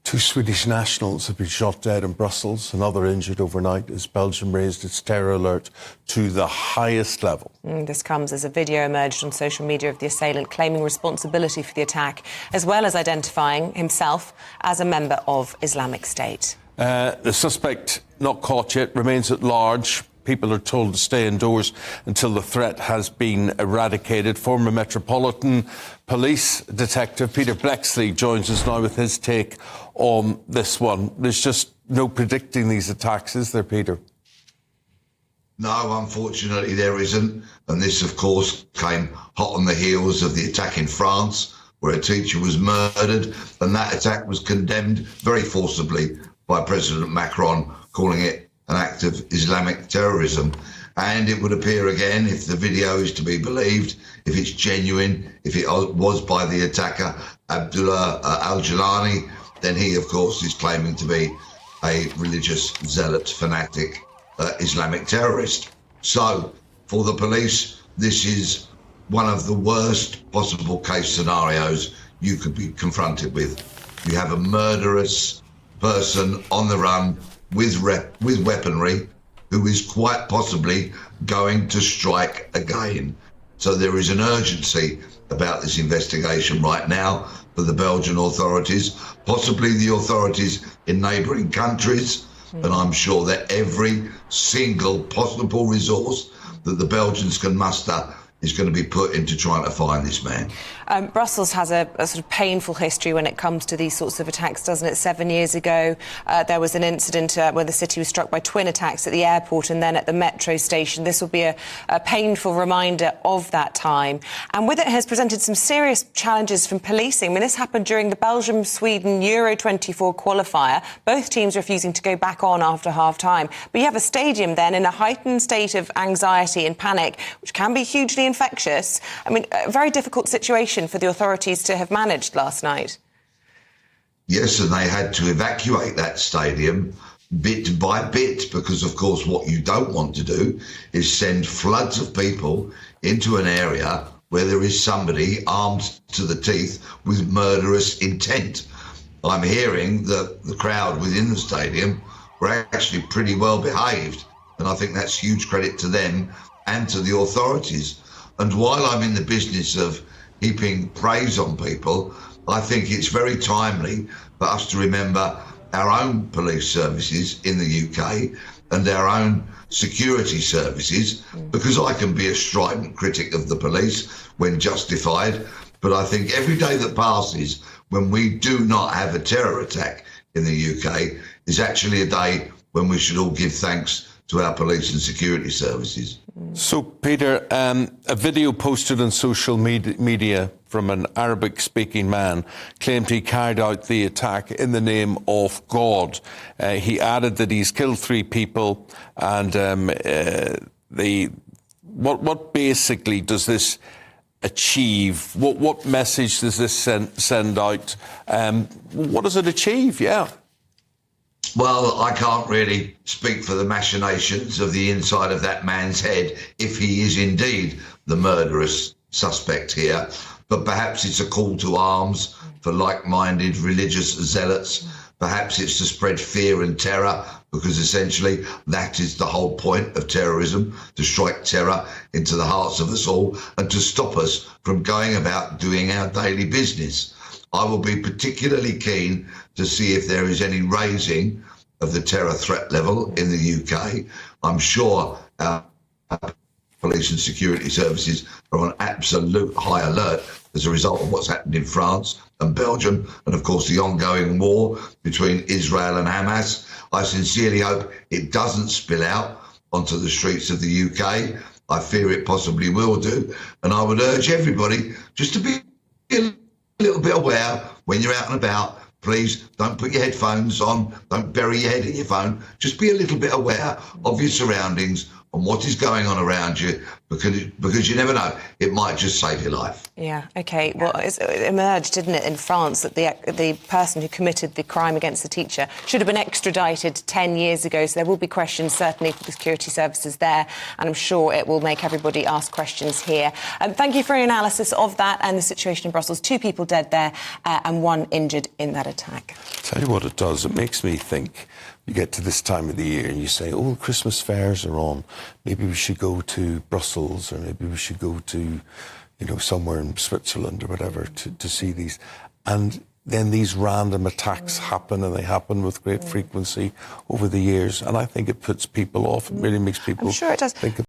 Two Swedish nationals have been shot dead in Brussels, another injured overnight as Belgium raised its terror alert to the highest level. This comes as a video emerged on social media of the assailant claiming responsibility for the attack, as well as identifying himself as a member of Islamic State. The suspect, not caught yet, remains at large. People are told to stay indoors until the threat has been eradicated. Former Metropolitan Police Detective Peter Bleksley joins us now with his take on this one. There's just no predicting these attacks, is there, Peter? No, unfortunately there isn't. And this, of course, came hot on the heels of the attack in France, where a teacher was murdered. And that attack was condemned very forcibly by President Macron, calling it an act of Islamic terrorism. And it would appear again, if the video is to be believed, if it's genuine, if it was by the attacker, Abdullah al-Jilani, then he, of course, is claiming to be a religious zealot, fanatic, Islamic terrorist. So, for the police, this is one of the worst possible case scenarios you could be confronted with. You have a murderous person on the run with weaponry who is quite possibly going to strike again. So there is an urgency about this investigation right now for the Belgian authorities, possibly the authorities in neighbouring countries, and I'm sure that every single possible resource that the Belgians can muster is going to be put into trying to find this man. Brussels has a sort of painful history when it comes to these sorts of attacks, doesn't it? 7 years ago, there was an incident where the city was struck by twin attacks at the airport and then at the metro station. This will be a painful reminder of that time. And with it has presented some serious challenges from policing. I mean, this happened during the Belgium-Sweden Euro 24 qualifier, both teams refusing to go back on after half-time. But you have a stadium then in a heightened state of anxiety and panic, which can be hugely infectious. I mean, a very difficult situation for the authorities to have managed last night. Yes, and they had to evacuate that stadium bit by bit because, of course, what you don't want to do is send floods of people into an area where there is somebody armed to the teeth with murderous intent. I'm hearing that the crowd within the stadium were actually pretty well behaved, and I think that's huge credit to them and to the authorities. And while I'm in the business of heaping praise on people, I think it's very timely for us to remember our own police services in the UK and our own security services, because I can be a strident critic of the police when justified, but I think every day that passes when we do not have a terror attack in the UK is actually a day when we should all give thanks to our police and security services. So, Peter, a video posted on social media from an Arabic-speaking man claimed he carried out the attack in the name of God. He added that he's killed 3 people, and what basically does this achieve? What message does this send out? What does it achieve? Yeah. Well, I can't really speak for the machinations of the inside of that man's head if he is indeed the murderous suspect here. But perhaps it's a call to arms for like-minded religious zealots. Perhaps it's to spread fear and terror, because essentially that is the whole point of terrorism, to strike terror into the hearts of us all and to stop us from going about doing our daily business. I will be particularly keen to see if there is any raising of the terror threat level in the UK. I'm sure our police and security services are on absolute high alert as a result of what's happened in France and Belgium, and of course the ongoing war between Israel and Hamas. I sincerely hope it doesn't spill out onto the streets of the UK. I fear it possibly will do, and I would urge everybody just to be a little bit aware when you're out and about. Please don't put your headphones on, don't bury your head in your phone. Just be a little bit aware of your surroundings and what is going on around you, because you never know, it might just save your life. Yeah, OK. Well, it emerged, didn't it, in France that the person who committed the crime against the teacher should have been extradited 10 years ago. So there will be questions, certainly, for the security services there, and I'm sure it will make everybody ask questions here. Thank you for your analysis of that and the situation in Brussels. 2 people dead there and 1 injured in that attack. Tell you what it does. It makes me think. You get to this time of the year and you say, "Oh, Christmas fairs are on. Maybe we should go to Brussels, or maybe we should go to, somewhere in Switzerland or whatever to see these." And then these random attacks happen, and they happen with great frequency over the years. And I think it puts people off. It really makes people I'm sure it does. think